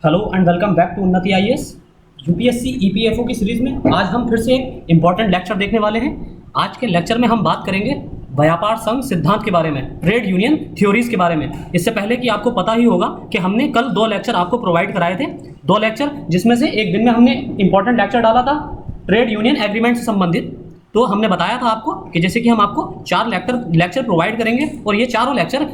Hello and welcome back to Unnati IAS. UPSC EPFO की series में आज हम फिर से एक इंपॉर्टेंट लेक्चर देखने वाले हैं। आज के लेक्चर में हम बात करेंगे व्यापार संघ सिद्धांत के बारे में, ट्रेड यूनियन थ्योरीज के बारे में। इससे पहले कि आपको पता ही होगा कि हमने कल 2 लेक्चर आपको प्रोवाइड कराए थे, 2 लेक्चर, जिसमें से एक दिन में हमने इंपॉर्टेंट लेक्चर डाला था ट्रेड यूनियन एग्रीमेंट से संबंधित। तो हमने बताया था आपको कि जैसे कि हम आपको 4 लेक्चर प्रोवाइड करेंगे और ये चारों लेक्चर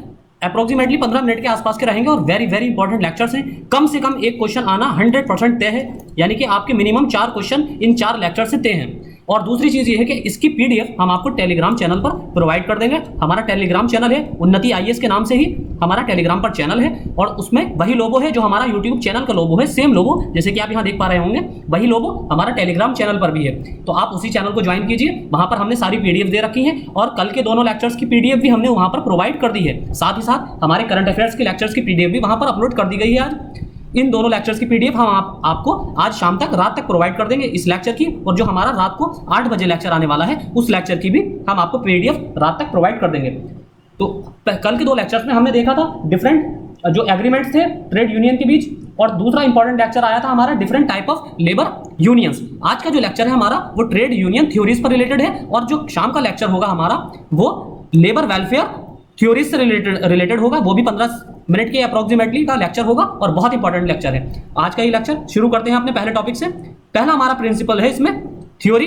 अप्रोक्सीमेटली 15 मिनट के आसपास के रहेंगे और वेरी वेरी इंपॉर्टेंट लेक्चर्स हैं। कम से कम एक क्वेश्चन आना 100% तय है, यानी कि आपके मिनिमम 4 क्वेश्चन इन 4 लेक्चर से तय हैं। और दूसरी चीज़ ये है कि इसकी पीडीएफ हम आपको टेलीग्राम चैनल पर प्रोवाइड कर देंगे। हमारा टेलीग्राम चैनल है उन्नति आईएएस के नाम से ही हमारा टेलीग्राम पर चैनल है और उसमें वही लोगो है जो हमारा यूट्यूब चैनल का लोगो है, सेम लोगो जैसे कि आप यहाँ देख पा रहे होंगे, वही लोगो हमारा टेलीग्राम चैनल पर भी है। तो आप उसी चैनल को ज्वाइन कीजिए, वहाँ पर हमने सारी पीडीएफ दे रखी है और कल के दोनों लेक्चर्स की पीडीएफ भी हमने वहाँ पर प्रोवाइड कर दी है। साथ ही साथ हमारे करंट अफेयर्स के लेक्चर्स की पीडीएफ भी वहाँ पर अपलोड कर दी गई है। आज इन दोनों लेक्चर्स की पीडीएफ हम आपको आज शाम तक, रात तक प्रोवाइड कर देंगे इस लेक्चर की, और जो हमारा रात को 8 बजे लेक्चर आने वाला है उस लेक्चर की भी हम आपको पीडीएफ रात तक प्रोवाइड कर देंगे। तो कल के 2 लेक्चर्स में हमने देखा था डिफरेंट जो एग्रीमेंट्स थे ट्रेड यूनियन के बीच, और दूसरा इंपॉर्टेंट लेक्चर आया था हमारा different type of labour unions. आज का जो लेक्चर है हमारा वो ट्रेड यूनियन थ्योरीज पर रिलेटेड है, और जो शाम का लेक्चर होगा हमारा वो लेबर वेलफेयर थ्योरीज से रिलेटेड होगा। वो भी 15 मिनट के अप्रोक्सीमेटली का लेक्चर होगा और बहुत इंपॉर्टेंट लेक्चर है। आज का ये लेक्चर शुरू करते हैं अपने पहले टॉपिक से। पहला हमारा प्रिंसिपल है इसमें theory,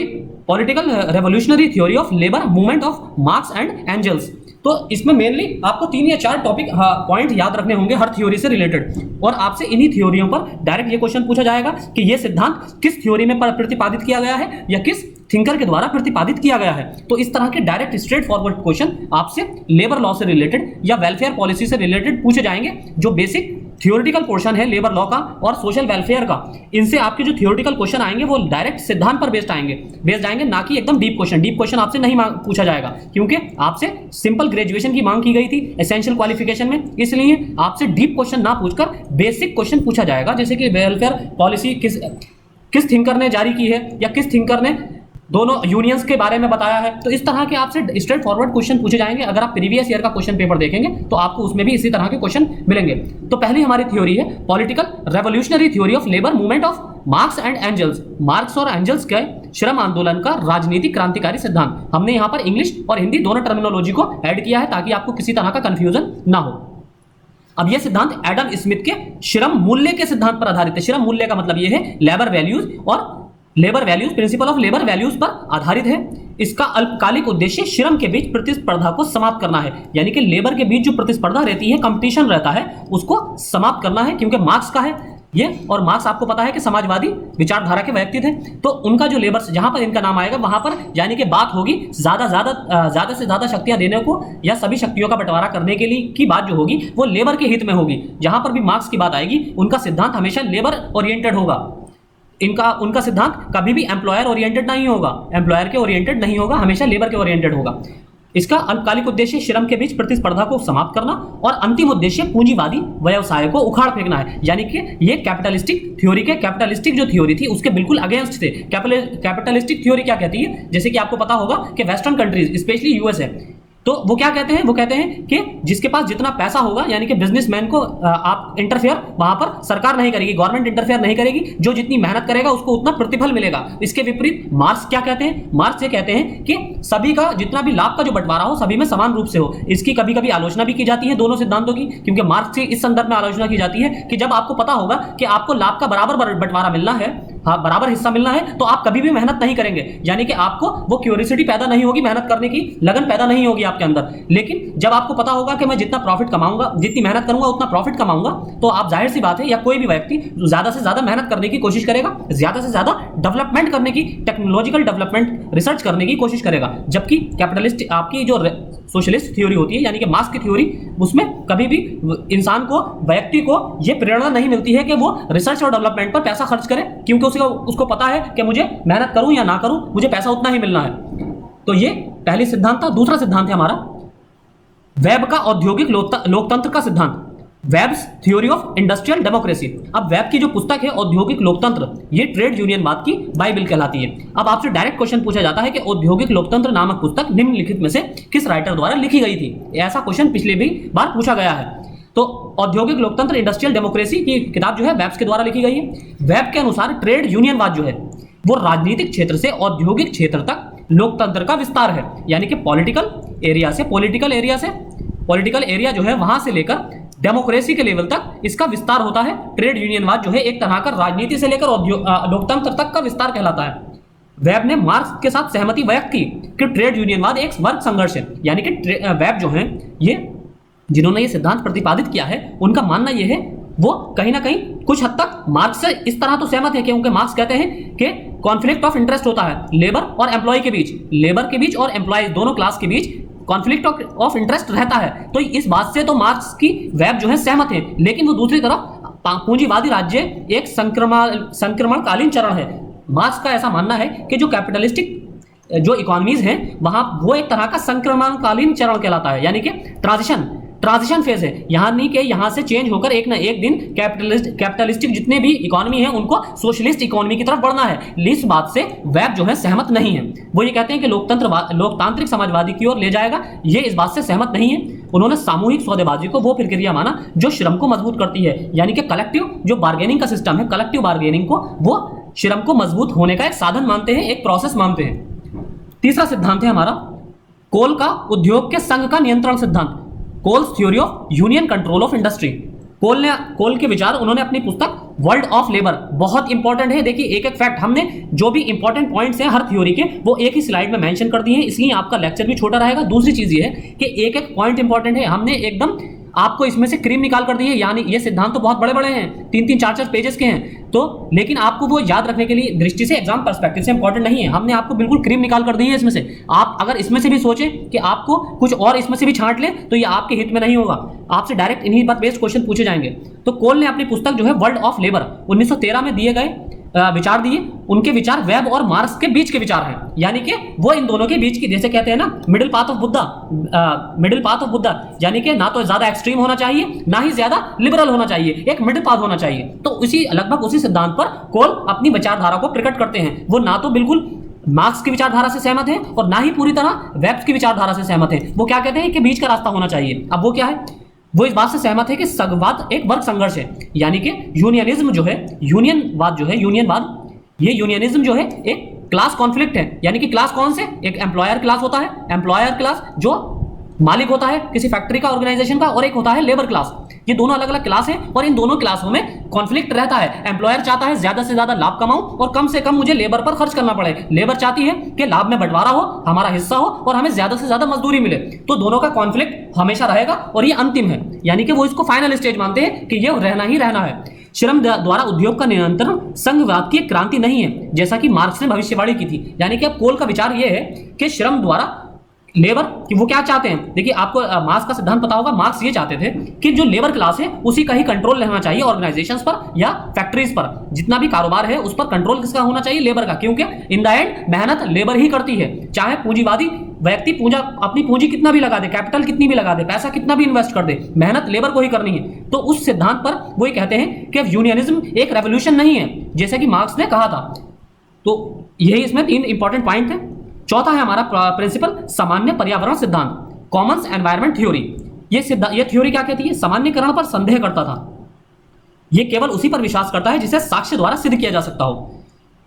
political revolutionary theory of labour movement of Marx and Engels. तो इसमें मेनली आपको 3 या 4 टॉपिक पॉइंट याद रखने होंगे हर थ्योरी से रिलेटेड, और आपसे इन्हीं थ्योरियों पर डायरेक्ट ये क्वेश्चन पूछा जाएगा कि ये सिद्धांत किस थ्योरी में प्रतिपादित किया गया है या किस थिंकर के द्वारा प्रतिपादित किया गया है। तो इस तरह के डायरेक्ट स्ट्रेट फॉरवर्ड क्वेश्चन आपसे लेबर लॉ से रिलेटेड या वेलफेयर पॉलिसी से रिलेटेड पूछे जाएंगे, जो बेसिक थियोरिटिकल पोर्शन है लेबर लॉ का और सोशल वेलफेयर का। इनसे आपके जो थियोरिटिकल क्वेश्चन आएंगे वो डायरेक्ट सिद्धांत पर बेस्ड आएंगे, ना कि एकदम डीप क्वेश्चन। डीप क्वेश्चन आपसे नहीं पूछा जाएगा क्योंकि आपसे सिंपल ग्रेजुएशन की मांग की गई थी एसेंशियल क्वालिफिकेशन में, इसलिए आपसे डीप क्वेश्चन ना पूछकर बेसिक क्वेश्चन पूछा जाएगा, जैसे कि वेलफेयर पॉलिसी किस थिंकर ने जारी की है या किस थिंकर ने दोनों यूनियंस के बारे में बताया है। तो इस तरह के आपसे स्ट्रेट फॉरवर्ड क्वेश्चन पूछे जाएंगे। अगर आप प्रीवियस ईयर का क्वेश्चन पेपर देखेंगे तो आपको उसमें भी इसी तरह के क्वेश्चन मिलेंगे। तो पहली हमारी थ्योरी है political revolutionary theory of labour movement of Marx and Engels. Marx और एंजल्स के श्रम आंदोलन का राजनीतिक क्रांतिकारी सिद्धांत। हमने यहाँ पर इंग्लिश और हिंदी दोनों टर्मिनोलॉजी को ऐड किया है ताकि आपको किसी तरह का कंफ्यूजन ना हो। अब यह सिद्धांत एडम स्मिथ के श्रम मूल्य के सिद्धांत पर आधारित है। श्रम मूल्य का मतलब यह है लेबर वैल्यूज, और labour values, principle of labour values पर आधारित है। इसका अल्पकालिक उद्देश्य श्रम के बीच प्रतिस्पर्धा को समाप्त करना है, यानी कि लेबर के बीच जो प्रतिस्पर्धा रहती है, कंपटीशन रहता है, उसको समाप्त करना है। क्योंकि मार्क्स का है ये, और मार्क्स आपको पता है कि समाजवादी विचारधारा के व्यक्ति थे, तो उनका जो लेबर जहां पर इनका नाम आएगा वहां पर यानी कि बात होगी ज्यादा से ज्यादा शक्तियां देने को या सभी शक्तियों का बंटवारा करने के लिए की बात जो होगी वो लेबर के हित में होगी। जहां पर भी मार्क्स की बात आएगी उनका सिद्धांत हमेशा लेबर ओरिएंटेड होगा। उनका सिद्धांत कभी भी एम्प्लॉयर ओरिएंटेड नहीं होगा, एम्प्लॉयर के ओरिएंटेड नहीं होगा, हमेशा लेबर के ओरिएंटेड होगा। इसका अल्पकालिक उद्देश्य श्रम के बीच प्रतिस्पर्धा को समाप्त करना, और अंतिम उद्देश्य पूंजीवादी व्यवसाय को उखाड़ फेंकना है। यानी कि ये कैपिटलिस्टिक थ्योरी के, कैपिटलिस्टिक जो थ्योरी थी उसके बिल्कुल अगेंस्ट थे। कैपिटलिस्टिक थ्योरी क्या कहती है, जैसे कि आपको पता होगा कि वेस्टर्न कंट्रीज स्पेशली यूएसए, तो वो क्या कहते हैं, वो कहते हैं कि जिसके पास जितना पैसा होगा, यानी कि बिजनेसमैन को आप इंटरफेयर वहां पर सरकार नहीं करेगी, गवर्नमेंट इंटरफेयर नहीं करेगी, जो जितनी मेहनत करेगा उसको उतना प्रतिफल मिलेगा। इसके विपरीत मार्क्स क्या कहते हैं, मार्क्स ये कहते हैं कि सभी का जितना भी लाभ का जो बंटवारा हो सभी में समान रूप से हो। इसकी कभी कभी आलोचना भी की जाती है दोनों सिद्धांतों की, क्योंकि मार्क्स की इस संदर्भ में आलोचना की जाती है कि जब आपको पता होगा कि आपको लाभ का बराबर बंटवारा मिलना है, बराबर हिस्सा मिलना है, तो आप कभी भी मेहनत नहीं करेंगे, यानी कि आपको वो क्यूरियोसिटी पैदा नहीं होगी, मेहनत करने की लगन पैदा नहीं होगी आपके अंदर। लेकिन जब आपको पता होगा कि मैं जितना प्रॉफिट कमाऊंगा, जितनी मेहनत करूंगा उतना प्रॉफिट कमाऊंगा, तो आप जाहिर सी बात है, या कोई भी व्यक्ति ज्यादा से ज्यादा मेहनत करने की कोशिश करेगा, ज्यादा से ज्यादा डेवलपमेंट करने की, टेक्नोलॉजिकल डेवलपमेंट रिसर्च करने की कोशिश करेगा। जबकि कैपिटलिस्ट आपकी जो सोशलिस्ट थ्योरी होती है, यानी कि मार्क्स की थ्योरी, उसमें कभी भी इंसान को, व्यक्ति को यह प्रेरणा नहीं मिलती है कि वो रिसर्च और डेवलपमेंट पर पैसा खर्च करे, क्योंकि उसको पता है कि मुझे मेहनत करूं या ना करूं, मुझे पैसा उतना ही मिलना है। तो ये पहली सिद्धांत था। दूसरा सिद्धांत है हमारा वेब का औद्योगिक लोकतंत्र का सिद्धांत, Webbs theory of industrial democracy. अब वेब की जो पुस्तक है औद्योगिक लोकतंत्र, ये ट्रेड यूनियनवाद की बाइबल कहलाती है। अब आपसे डायरेक्ट क्वेश्चन पूछा जाता है कि औद्योगिक लोकतंत्र नामक पुस्तक निम्नलिखित में से किस राइटर द्वारा लिखी गई थी। ऐसा क्वेश्चन पिछले भी बार पूछा गया है। तो औद्योगिक लोकतंत्र इंडस्ट्रियल डेमोक्रेसी की किताब जो है वेब्स के द्वारा लिखी गई है। वेब के अनुसार ट्रेड यूनियनवाद जो है वो राजनीतिक क्षेत्र से औद्योगिक क्षेत्र तक लोकतंत्र का विस्तार है, यानी कि पॉलिटिकल एरिया जो है वहां से लेकर डेमोक्रेसी के लेवल तक इसका विस्तार होता है। ट्रेड यूनियनवाद जो है एक तरह का राजनीति से लेकर लोकतंत्र तक का विस्तार कहलाता है। वेब ने मार्क्स के साथ सहमति व्यक्त की कि ट्रेड यूनियनवाद एक वर्ग संघर्ष है, यानी कि वेब जो है ये जिन्होंने ये सिद्धांत प्रतिपादित किया है उनका मानना ये है वो कहीं ना कहीं कुछ हद तक मार्क्स से इस तरह तो सहमत है, क्योंकि मार्क्स कहते हैं कि कॉन्फ्लिक्ट ऑफ इंटरेस्ट होता है लेबर और एम्प्लॉय के बीच, लेबर के बीच और एम्प्लॉय दोनों क्लास के बीच कॉन्फ्लिक्ट ऑफ इंटरेस्ट रहता है। तो इस बात से तो मार्क्स की वेब जो है सहमत है, लेकिन वो दूसरी तरफ पूंजीवादी राज्य एक संक्रमणकालीन चरण है। मार्क्स का ऐसा मानना है कि जो कैपिटलिस्टिक जो इकोनॉमीज हैं वहां वो एक तरह का संक्रमणकालीन चरण कहलाता है, यानी कि ट्रांजिशन फेज है। यहाँ नहीं कि यहाँ से चेंज होकर एक ना एक दिन कैपिटलिस्टिक जितने भी इकोनॉमी है उनको सोशलिस्ट इकोनॉमी की तरफ बढ़ना है। इस बात से वेब जो है सहमत नहीं है। वो ये कहते हैं कि लोकतांत्रिक समाजवादी की ओर ले जाएगा, ये इस बात से सहमत नहीं है। उन्होंने सामूहिक सौदेबाजी को वो प्रक्रिया माना जो श्रम को मजबूत करती है, यानी कि कलेक्टिव जो बार्गेनिंग का सिस्टम है, कलेक्टिव बार्गेनिंग को वो श्रम को मजबूत होने का एक साधन मानते हैं, एक प्रोसेस मानते हैं। तीसरा सिद्धांत है हमारा कोल का उद्योग के संघ का नियंत्रण सिद्धांत, Cole's theory of union control of industry. Cole के विचार उन्होंने अपनी पुस्तक वर्ल्ड ऑफ लेबर, बहुत इंपॉर्टेंट है, देखिए एक एक फैक्ट हमने जो भी इंपॉर्टेंट पॉइंट्स हैं हर थ्योरी के वो एक ही स्लाइड में मेंशन कर दिए हैं, इसलिए आपका लेक्चर भी छोटा रहेगा। दूसरी चीज ये है कि एक एक पॉइंट इंपॉर्टेंट है, हमने एकदम आपको इसमें से क्रीम निकाल कर दी है, यानी ये सिद्धांत तो बहुत बड़े बड़े हैं, 3-3 4-4 पेजेस के हैं, तो लेकिन आपको वो याद रखने के लिए दृष्टि से एग्जाम पर्सपेक्टिव से इंपॉर्टेंट नहीं है, हमने आपको बिल्कुल क्रीम निकाल कर दी है इसमें से। आप अगर इसमें से भी सोचें कि आपको कुछ और इसमें से भी छांट ले तो ये आपके हित में नहीं होगा, आपसे डायरेक्ट इन्हीं पर बेस्ड क्वेश्चन पूछे जाएंगे। तो कोल ने अपनी पुस्तक जो है वर्ल्ड ऑफ लेबर 1913 में दिए गए विचार दिए, उनके विचार वेब और मार्क्स के बीच के विचार हैं, यानी कि वो इन दोनों के बीच की, जैसे कहते हैं ना मिडिल पाथ ऑफ बुद्धा, यानी कि ना तो ज्यादा एक्सट्रीम होना चाहिए ना ही ज्यादा लिबरल होना चाहिए, एक मिडिल पाथ होना चाहिए। तो उसी लगभग उसी सिद्धांत पर कोल अपनी विचारधारा को प्रकट करते हैं। वो ना तो बिल्कुल मार्क्स की विचारधारा से सहमत है और ना ही पूरी तरह वेब्स की विचारधारा से सहमत है। वो क्या कहते हैं कि बीच का रास्ता होना चाहिए। अब वो क्या है, वो इस बात से सहमत है कि संघवाद एक वर्ग संघर्ष है, यानी कि यूनियनिज्म जो है, यूनियनवाद ये यूनियनिज्म जो है एक क्लास कॉन्फ्लिक्ट है, यानी कि क्लास कौन से, एक एम्प्लॉयर क्लास होता है, एम्प्लॉयर क्लास जो मालिक होता है किसी फैक्ट्री का, ऑर्गेनाइजेशन का, और एक होता है लेबर क्लास। ये दोनों अलग अलग क्लास हैं और इन दोनों क्लासों में कॉन्फ्लिक्ट रहता है। एम्प्लॉयर चाहता है ज्यादा से ज्यादा लाभ कमाऊं और कम से कम मुझे लेबर पर खर्च करना पड़े, लेबर चाहती है कि लाभ में बंटवारा हो, हमारा हिस्सा हो और हमें ज्यादा से ज्यादा मजदूरी मिले। तो दोनों का कॉन्फ्लिक्ट हमेशा रहेगा और ये अंतिम है, यानी कि वो इसको फाइनल स्टेज मानते हैं कि ये रहना ही रहना है। श्रम द्वारा उद्योग का नियंत्रण संघवाद की एक क्रांति नहीं है, जैसा कि मार्क्स ने भविष्यवाणी की थी। यानी कि अब कोल का विचार ये है कि श्रम द्वारा लेबर कि वो क्या चाहते हैं, देखिए आपको मार्क्स का सिद्धांत पता होगा। मार्क्स ये चाहते थे कि जो लेबर क्लास है उसी का ही कंट्रोल रहना चाहिए ऑर्गेनाइजेशंस पर या फैक्ट्रीज पर, जितना भी कारोबार है उस पर कंट्रोल किसका होना चाहिए, लेबर का, क्योंकि इन द एंड मेहनत लेबर ही करती है। चाहे पूंजीवादी व्यक्ति अपनी पूंजी कितना भी लगा दे, कैपिटल कितनी भी लगा दे, पैसा कितना भी इन्वेस्ट कर दे, मेहनत लेबर को ही करनी है। तो उस सिद्धांत पर वो ये कहते हैं कि यूनियनिज्म एक रेवोल्यूशन नहीं है, जैसा कि मार्क्स ने कहा था। तो यही इसमें 3 इंपॉर्टेंट पॉइंट है। चौथा है हमारा प्रिंसिपल सामान्य पर्यावरण सिद्धांत, कॉमन्स एनवायरनमेंट थ्योरी। ये थ्योरी क्या कहती है, सामान्यकरण पर संदेह करता था। ये केवल उसी पर विश्वास करता है जिसे साक्ष्य द्वारा सिद्ध किया जा सकता हो।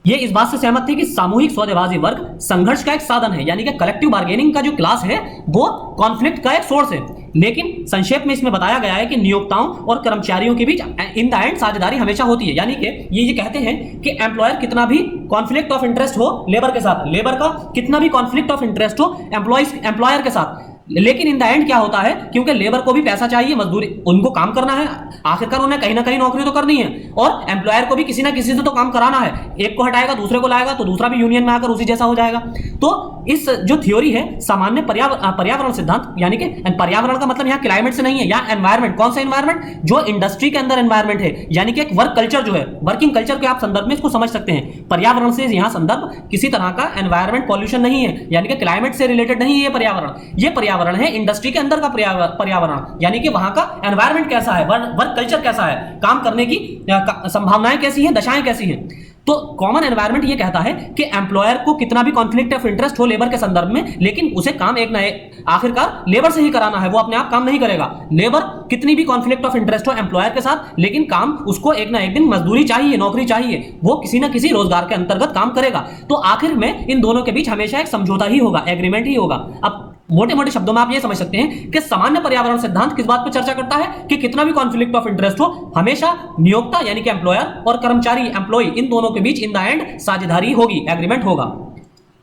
ये इस बात से सहमत थे कि सामूहिक सौदेबाजी वर्ग संघर्ष का एक साधन है, यानी कि कलेक्टिव बार्गेनिंग का जो क्लास है वो कॉन्फ्लिक्ट का एक सोर्स है। लेकिन संक्षेप में इसमें बताया गया है कि नियोक्ताओं और कर्मचारियों के बीच इन द एंड साझेदारी हमेशा होती है, यानी कि ये कहते हैं कि एम्प्लॉयर कितना भी कॉन्फ्लिक्ट ऑफ इंटरेस्ट हो लेबर के साथ, लेबर का कितना भी कॉन्फ्लिक्ट ऑफ इंटरेस्ट हो एम्प्लॉयर के साथ, लेकिन इन द एंड क्या होता है, क्योंकि लेबर को भी पैसा चाहिए, मजदूरी, उनको काम करना है, आखिरकार उन्हें कहीं ना कहीं नौकरी तो करनी है, और एम्प्लॉयर को भी किसी ना किसी से तो काम कराना है। एक को हटाएगा दूसरे को लाएगा तो दूसरा भी यूनियन में आकर उसी जैसा हो जाएगा। तो इस जो थ्योरी है सामान्य पर्यावरण सिद्धांत, यानी कि पर्यावरण का मतलब यहाँ क्लाइमेट से नहीं है, यहाँ एनवायरमेंट, कौन सा एनवायरमेंट, जो इंडस्ट्री के अंदर एनवायरमेंट है, यानी कि एक वर्क कल्चर जो है, वर्किंग कल्चर के आप संदर्भ में इसको समझ सकते हैं। पर्यावरण से यहाँ संदर्भ किसी तरह का एनवायरमेंट पॉल्यूशन नहीं है, यानी कि क्लाइमेट से रिलेटेड नहीं है ये पर्यावरण। ये पर्यावरण है इंडस्ट्री के अंदर का पर्यावरण, यानी कि वहां का एनवायरमेंट कैसा है, वर्क कल्चर कैसा है, काम करने की संभावनाएं कैसी हैं, दशाएं कैसी हैं। तो कॉमन एनवायरनमेंट ये कहता है कि एम्प्लॉयर को कितना भी कॉन्फ्लिक्ट ऑफ इंटरेस्ट हो लेबर के संदर्भ में, लेकिन उसे काम एक ना एक आखिरकार लेबर से ही कराना है, वो अपने आप काम नहीं करेगा। लेबर कितनी भी कॉन्फ्लिक्ट ऑफ इंटरेस्ट हो एम्प्लॉयर के साथ, लेकिन काम उसको एक ना एक दिन मजदूरी चाहिए, नौकरी चाहिए, वो किसी ना किसी रोजगार के अंतर्गत काम करेगा। तो आखिर में इन दोनों के बीच हमेशा एक समझौता ही होगा, एग्रीमेंट ही होगा। अब मोटे मोटे शब्दों में आप ये समझ सकते हैं कि सामान्य पर्यावरण सिद्धांत किस बात पर चर्चा करता है कि कितना भी कॉन्फ्लिक्ट ऑफ इंटरेस्ट हो, हमेशा नियोक्ता यानी कि एम्प्लॉयर और कर्मचारी एम्प्लॉय, इन दोनों के बीच इन द एंड साझेदारी होगी, एग्रीमेंट होगा।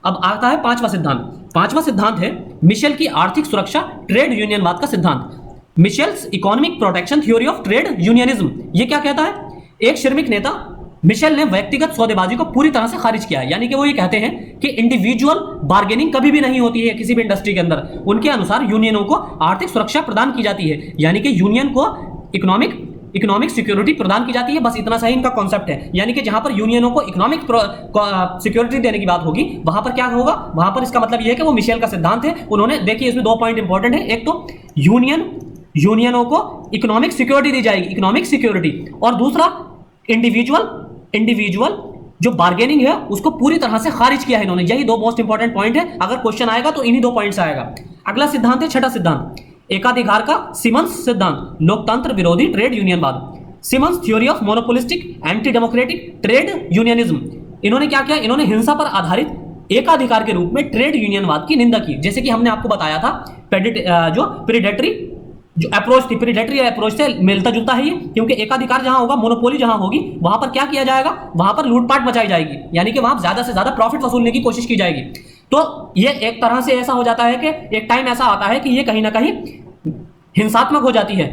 अब आता है पांचवा सिद्धांत। पांचवा सिद्धांत है मिशेल की आर्थिक सुरक्षा ट्रेड यूनियनवाद का सिद्धांत, Michels economic protection theory of trade unionism. ये क्या कहता है? एक श्रमिक नेता मिशेल ने व्यक्तिगत सौदेबाजी को पूरी तरह से खारिज किया है, यानी कि वो ये कहते हैं कि इंडिविजुअल बार्गेनिंग कभी भी नहीं होती है किसी भी इंडस्ट्री के अंदर। उनके अनुसार यूनियनों को आर्थिक सुरक्षा प्रदान की जाती है, यानी कि यूनियन को इकोनॉमिक सिक्योरिटी प्रदान की जाती है। बस इतना सा ही इनका कॉन्सेप्ट है, यानी कि जहां पर यूनियनों को इकोनॉमिक सिक्योरिटी देने की बात होगी, वहां पर क्या होगा? वहां पर इसका मतलब यह है कि वो मिशेल का सिद्धांत है। उन्होंने देखिए इसमें दो पॉइंट इंपॉर्टेंट है, एक तो यूनियनों को इकोनॉमिक सिक्योरिटी दी जाएगी, इकोनॉमिक सिक्योरिटी, और दूसरा इंडिविजुअल जो बार्गेनिंग है उसको पूरी तरह से खारिज किया है इन्होंने। यही दो मोस्ट इंपॉर्टेंट पॉइंट है, अगर क्वेश्चन आएगा तो इन्हीं दो पॉइंट से आएगा। अगला सिद्धांत है छठा सिद्धांत, एकाधिकार का सिमन्स सिद्धांत, लोकतंत्र विरोधी ट्रेड यूनियनवाद, Simons theory of monopolistic anti democratic trade unionism. इन्होंने क्या किया? इन्होंने हिंसा पर आधारित एकाधिकार के रूप में ट्रेड यूनियनवाद की निंदा की। जैसे कि हमने आपको बताया था जो प्रीडेटरी जो अप्रोच थी, प्रीडेटरी अप्रोच से मिलता जुलता है ये, क्योंकि एकाधिकार जहां होगा, मोनोपोली जहां होगी, वहां पर क्या किया जाएगा? वहां पर लूटपाट मचाई जाएगी, यानी कि वहां ज्यादा से ज्यादा प्रॉफिट वसूलने की कोशिश की जाएगी। तो ये एक तरह से ऐसा हो जाता है कि एक टाइम ऐसा आता है कि ये कहीं ना कहीं हिंसात्मक हो जाती है,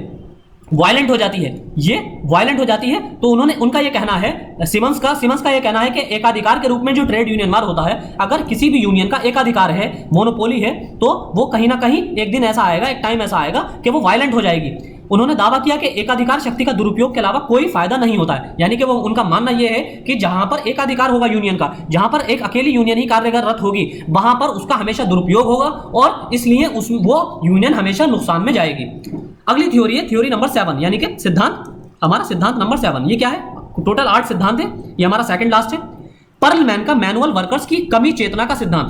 वायलेंट हो जाती है, ये वायलेंट हो जाती है। तो उनका ये कहना है, सिमन्स का ये कहना है कि एकाधिकार के रूप में जो ट्रेड यूनियनवाद होता है, अगर किसी भी यूनियन का एकाधिकार है, मोनोपोली है, तो वो कहीं ना कहीं एक दिन ऐसा आएगा, एक टाइम ऐसा आएगा कि वो वायलेंट हो जाएगी। उन्होंने दावा किया कि एकाधिकार शक्ति का दुरुपयोग के अलावा कोई फायदा नहीं होता है, यानी कि वो उनका मानना यह है कि जहां पर एकाधिकार होगा यूनियन का, जहां पर एक अकेली यूनियन ही कार्यरत होगी, वहां पर उसका हमेशा दुरुपयोग होगा और इसलिए वो यूनियन हमेशा नुकसान में जाएगी। अगली थ्योरी है थ्योरी नंबर 7, यानी कि सिद्धांत, हमारा सिद्धांत नंबर 7। ये क्या है? टोटल 8 सिद्धांत है, ये हमारा सेकंड लास्ट है। पर्लमैन का मैनुअल वर्कर्स की कमी चेतना का सिद्धांत,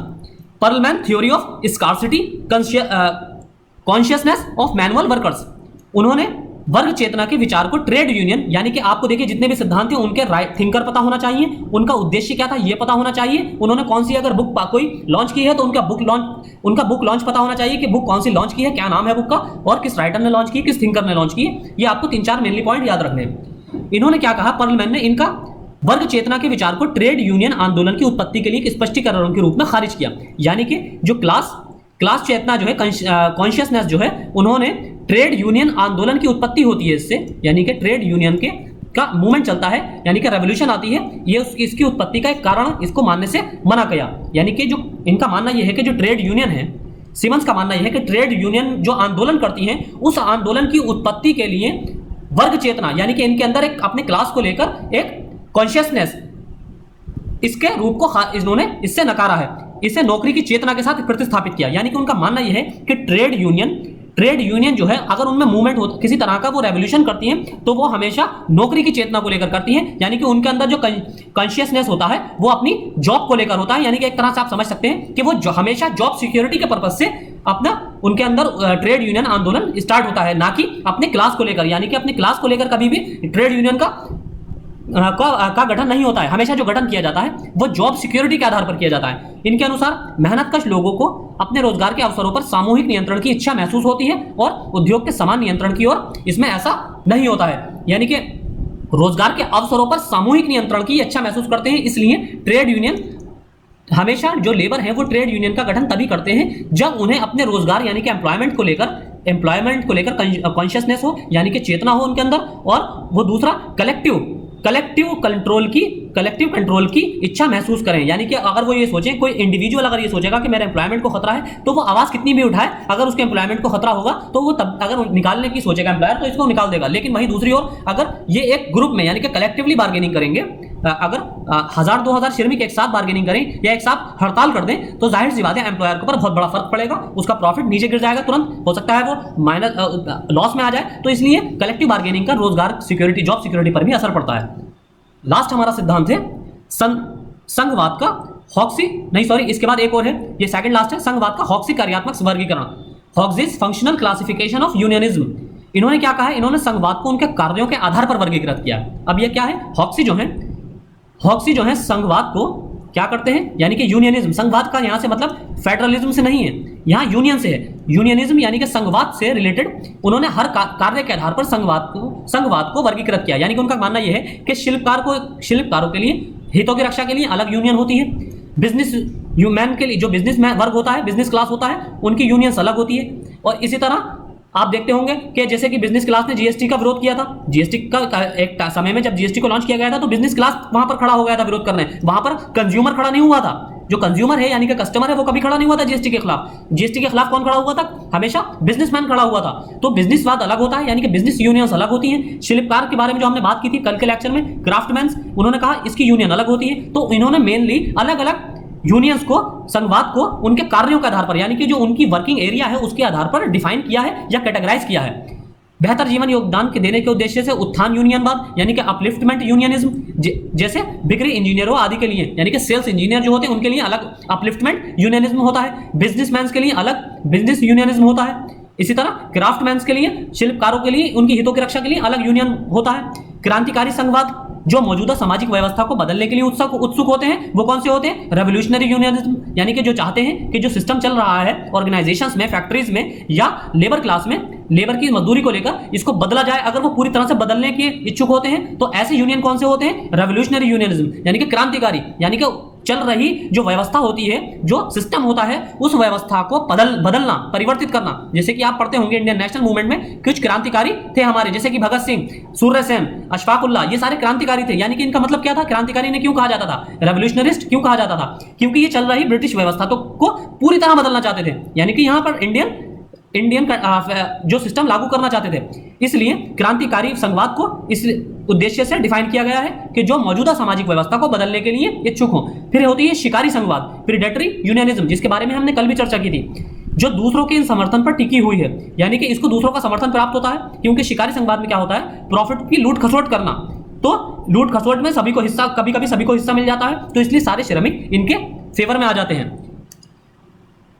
Perlman theory of scarcity consciousness of manual workers. उन्होंने वर्ग चेतना के विचार को ट्रेड यूनियन, यानी कि आपको देखिए जितने भी सिद्धांत थे उनके राइट थिंकर पता होना चाहिए, उनका उद्देश्य क्या था ये पता होना चाहिए, उन्होंने कौन सी अगर बुक कोई लॉन्च की है तो उनका बुक लॉन्च पता होना चाहिए कि बुक कौन सी लॉन्च की है, क्या नाम है बुक का, और किस राइटर ने लॉन्च की, किस थिंकर ने लॉन्च की है। ये आपको 3-4 मेनली पॉइंट याद रखने हैं। इन्होंने क्या कहा? पर्लमैन ने इनका वर्ग चेतना के विचार को ट्रेड यूनियन आंदोलन की उत्पत्ति के लिए एक स्पष्टीकरण के रूप में खारिज किया, यानी कि जो क्लास चेतना जो है, कॉन्शियसनेस जो है, उन्होंने ट्रेड यूनियन आंदोलन की उत्पत्ति होती है इससे, यानी कि ट्रेड यूनियन का मूवमेंट चलता है, यानी कि रेवोल्यूशन आती है, ये इसकी उत्पत्ति का एक कारण इसको मानने से मना किया। यानी कि जो इनका मानना यह है कि जो ट्रेड यूनियन है, सिमन्स का मानना यह है कि ट्रेड यूनियन जो आंदोलन करती हैं, उस आंदोलन की उत्पत्ति के लिए वर्ग चेतना, यानी कि इनके अंदर एक अपने क्लास को लेकर एक कॉन्शियसनेस, इसके रूप को इन्होंने इससे नकारा है, इसे नौकरी की चेतना के साथ प्रतिस्थापित किया। यानी कि उनका मानना यह है कि ट्रेड यूनियन जो है, अगर उनमें मूवमेंट हो किसी तरह का, वो रेवोल्यूशन करती हैं, तो वो हमेशा नौकरी की चेतना को लेकर करती हैं, यानी कि उनके अंदर जो कॉन्शियसनेस होता है वो अपनी जॉब को लेकर होता है। यानी कि एक तरह से आप समझ सकते हैं कि वो हमेशा जॉब सिक्योरिटी के पर्पज से अपना उनके अंदर ट्रेड यूनियन आंदोलन स्टार्ट होता है, ना कि अपने क्लास को लेकर। यानी कि अपने क्लास को लेकर कभी भी ट्रेड यूनियन का गठन नहीं होता है, हमेशा जो गठन किया जाता है वो जॉब सिक्योरिटी के आधार पर किया जाता है। इनके अनुसार मेहनतकश लोगों को अपने रोजगार के अवसरों पर सामूहिक नियंत्रण की इच्छा महसूस होती है और उद्योग के समान नियंत्रण की ओर इसमें ऐसा नहीं होता है। यानी कि रोजगार के अवसरों पर सामूहिक नियंत्रण की इच्छा महसूस करते हैं, इसलिए ट्रेड यूनियन हमेशा जो लेबर है वो ट्रेड यूनियन का गठन तभी करते हैं जब उन्हें अपने रोजगार यानी कि एम्प्लॉयमेंट को लेकर कॉन्शियसनेस हो, यानी कि चेतना हो उनके अंदर, और वो दूसरा कलेक्टिव कंट्रोल की इच्छा महसूस करें। यानी कि अगर वो ये सोचें, कोई इंडिविजुअल अगर ये सोचेगा कि मेरे एम्प्लॉयमेंट को खतरा है, तो वो आवाज कितनी भी उठाए, अगर उसके एम्प्लॉयमेंट को खतरा होगा तो वो तब अगर निकालने की सोचेगा एम्प्लॉयर, तो इसको निकाल देगा। लेकिन वहीं दूसरी ओर अगर ये एक ग्रुप में यानी कि कलेक्टिवली बार्गेनिंग करेंगे, अगर 1000-2000 श्रमिक एक साथ बार्गेनिंग करें या एक साथ हड़ताल कर दें, तो जाहिर सी बात है एम्प्लॉयर के ऊपर बहुत बड़ा फर्क पड़ेगा, उसका प्रॉफिट नीचे गिर जाएगा तुरंत, हो सकता है वो माइनस लॉस में आ जाए। तो इसलिए कलेक्टिव बार्गेनिंग का रोजगार सिक्योरिटी, जॉब सिक्योरिटी पर भी असर पड़ता है। लास्ट हमारा सिद्धांत है संघवाद का हॉक्सी नहीं सॉरी इसके बाद एक और है, ये सेकंड लास्ट है, संघवाद का हॉक्सी कार्यात्मक वर्गीकरण, हॉक्सीज फंक्शनल क्लासिफिकेशन ऑफ यूनियनिज्म। इन्होंने क्या कहा है, इन्होंने संघवाद को उनके कार्यों के आधार पर वर्गीकृत किया। अब ये क्या है, हॉक्सी जो है संघवाद को क्या करते हैं, यानी कि यूनियनिज्म, संघवाद का यहां से मतलब फेडरलिज्म से नहीं है, यहां यूनियन से है, यूनियनिज्म यानी कि संघवाद से रिलेटेड उन्होंने हर कार्य के आधार पर संघवाद को वर्गीकृत किया। यानी कि उनका मानना यह है कि शिल्पकारों के लिए हितों की रक्षा के लिए अलग यूनियन होती है, बिजनेस मैन के लिए जो बिजनेस मैन वर्ग होता है, बिजनेस क्लास होता है, उनकी यूनियंस अलग होती है। और इसी तरह आप देखते होंगे कि जैसे कि बिजनेस क्लास ने जीएसटी का विरोध किया था, जीएसटी का एक समय में जब जीएसटी को लॉन्च किया गया था तो बिजनेस क्लास वहां पर खड़ा हो गया था विरोध करने, वहां पर कंज्यूमर खड़ा नहीं हुआ था। जो कंज्यूमर है यानी कि कस्टमर है वो कभी खड़ा नहीं हुआ था जीएसटी के खिलाफ। जीएसटी के खिलाफ कौन खड़ा हुआ था, हमेशा बिजनेसमैन खड़ा हुआ था। तो बिजनेसवाद अलग होता है, यानी कि बिजनेस यूनियंस अलग होती हैं। शिल्पकार के बारे में जो हमने बात की थी कल के लेक्चर में, क्राफ्टमैन्स, उन्होंने कहा इसकी यूनियन अलग होती है। तो इन्होंने मेनली अलग अलग यूनियंस को, संघवाद को उनके कार्यों के आधार पर, यानी कि जो उनकी वर्किंग एरिया है उसके आधार पर डिफाइन किया है या कैटेगराइज किया है। बेहतर जीवन योगदान के देने के उद्देश्य से उत्थान यूनियनवाद यानी कि अपलिफ्टमेंट यूनियनिज्म, जैसे बिक्री इंजीनियरों आदि के लिए यानी कि सेल्स इंजीनियर जो होते हैं उनके लिए अलग अपलिफ्टमेंट यूनियनिज्म होता है, बिजनेसमैन के लिए अलग बिजनेस यूनियनिज्म होता है। इसी तरह क्राफ्टमैन्स के लिए, शिल्पकारों के लिए, उनकी हितों की रक्षा के लिए अलग यूनियन होता है। क्रांतिकारी संघवाद जो मौजूदा सामाजिक व्यवस्था को बदलने के लिए उत्सुक होते हैं, वो कौन से होते हैं, रेवोल्यूशनरी यूनियनिज्म, यानी कि जो चाहते हैं कि जो सिस्टम चल रहा है ऑर्गेनाइजेशंस में, फैक्ट्रीज में या लेबर क्लास में, लेबर की मजदूरी को लेकर इसको बदला जाए, अगर वो पूरी तरह से बदलने के इच्छुक होते हैं तो ऐसे यूनियन कौन से होते हैं, रेवोल्यूशनरी यूनियनिज्म, यानी कि क्रांतिकारी, यानी कि चल रही जो व्यवस्था होती है, जो सिस्टम होता है, उस व्यवस्था को बदलना, परिवर्तित करना। जैसे कि आप पढ़ते होंगे इंडियन नेशनल मूवमेंट में कुछ क्रांतिकारी थे हमारे, जैसे कि भगत सिंह, सूर्य सेन, अशफाकुल्लाह, ये सारे क्रांतिकारी थे। यानी कि इनका मतलब क्या था, क्रांतिकारी ने क्यों कहा जाता था, रेवोल्यूशनरिस्ट क्यों कहा जाता था, क्योंकि ये चल रही ब्रिटिश व्यवस्था को पूरी तरह बदलना चाहते थे, यानी कि यहां पर इंडियन जो सिस्टम लागू करना चाहते थे। इसलिए क्रांतिकारी संघवाद को इस उद्देश्य से डिफाइन किया गया है कि जो मौजूदा सामाजिक व्यवस्था को बदलने के लिए इच्छुक हो। फिर होती है शिकारी संघवाद, प्रीडेटरी यूनियनिज्म, जिसके बारे में हमने कल भी चर्चा की थी, जो दूसरों के समर्थन पर टिकी हुई है, यानी कि इसको दूसरों का समर्थन प्राप्त होता है, क्योंकि शिकारी संघवाद में क्या होता है, प्रॉफिट की लूट खसोट करना। तो लूट खसोट में सभी को हिस्सा, कभी कभी सभी को हिस्सा मिल जाता है, तो इसलिए सारे श्रमिक इनके फेवर में आ जाते हैं।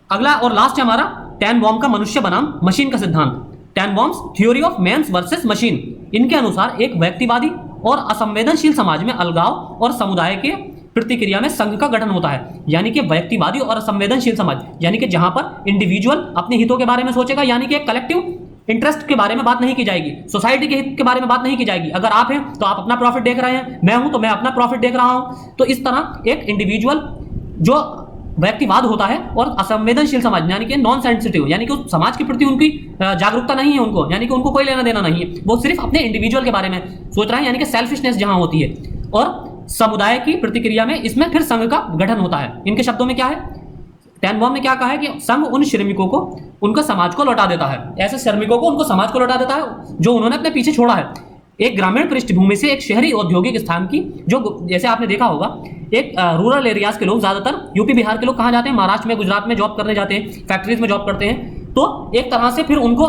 अगला और लास्ट है हमारा टैनबॉम का मनुष्य बनाम मशीन का सिद्धांत, Tannenbaum's theory of man's versus machine. इनके अनुसार एक व्यक्तिवादी और असंवेदनशील समाज में अलगाव और समुदाय के प्रतिक्रिया में संघ का गठन होता है, यानी कि व्यक्तिवादी और असंवेदनशील समाज, यानी कि जहां पर इंडिविजुअल अपने हितों के बारे में सोचेगा, यानी कि एक कलेक्टिव इंटरेस्ट के बारे में बात नहीं की जाएगी, सोसाइटी के हित के बारे में बात नहीं की जाएगी। अगर आप हैं तो आप अपना प्रॉफिट देख रहे हैं, मैं हूं तो मैं अपना प्रॉफिट देख रहा हूं। तो इस तरह एक इंडिविजुअल जो व्यक्तिवाद होता है और असंवेदनशील समाज, यानी कि नॉन सेंसिटिव, यानी कि उस समाज के प्रति उनकी जागरूकता नहीं है, उनको यानी कि उनको कोई लेना देना नहीं है, वो सिर्फ अपने इंडिविजुअल के बारे में सोच रहे हैं, यानी कि सेल्फिशनेस जहां होती है। और समुदाय की प्रतिक्रिया में इसमें फिर संघ का गठन होता है। इनके शब्दों में क्या है, टैनबॉम ने क्या कहा है कि संघ उन श्रमिकों को उनका समाज को लौटा देता है, ऐसे श्रमिकों को उनको समाज को लौटा देता है जो उन्होंने अपने पीछे छोड़ा है। एक ग्रामीण पृष्ठभूमि से एक शहरी औद्योगिक स्थान की, जो जैसे आपने देखा होगा एक रूरल एरियाज के लोग, ज्यादातर यूपी बिहार के लोग कहाँ जाते हैं, महाराष्ट्र में, गुजरात में जॉब करने जाते हैं, फैक्ट्रीज में जॉब करते हैं। तो एक तरह से फिर उनको,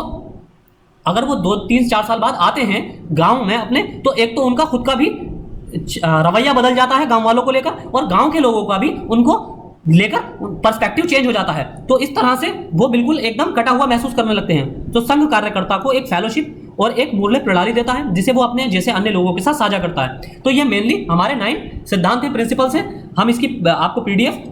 अगर वो 2-3-4 साल बाद आते हैं गांव में अपने, तो एक तो उनका खुद का भी रवैया बदल जाता है गांव वालों को लेकर, और गांव के लोगों का भी उनको लेकर पर्सपेक्टिव चेंज हो जाता है। तो इस तरह से वो बिल्कुल एकदम कटा हुआ महसूस करने लगते हैं। तो संघ कार्यकर्ता को एक फेलोशिप और एक मूल्य प्रणाली देता है, जिसे वो अपने जैसे अन्य लोगों के साथ साझा करता है। तो ये मेनली हमारे 9 सिद्धांत हैं, प्रिंसिपल्स हैं। हम इसकी आपको पीडीएफ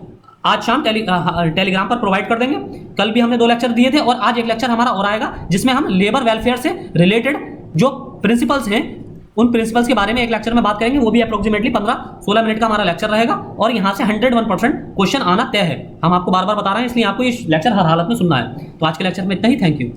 आज शाम टेलीग्राम पर प्रोवाइड कर देंगे। कल भी हमने 2 लेक्चर दिए थे और आज एक लेक्चर हमारा और आएगा, जिसमें हम लेबर वेलफेयर से रिलेटेड जो प्रिंसिपल्स हैं उन प्रिंसिपल्स के बारे में एक लेक्चर में बात करेंगे। वो भी अप्रोक्सीमेटली 15-16 मिनट का हमारा लेक्चर रहेगा और यहाँ से 101% क्वेश्चन आना तय है। हम आपको बार बार बता रहे हैं, इसलिए आपको ये लेक्चर हर हालत में सुनना है। तो आज के लेक्चर में इतना ही। Thank you.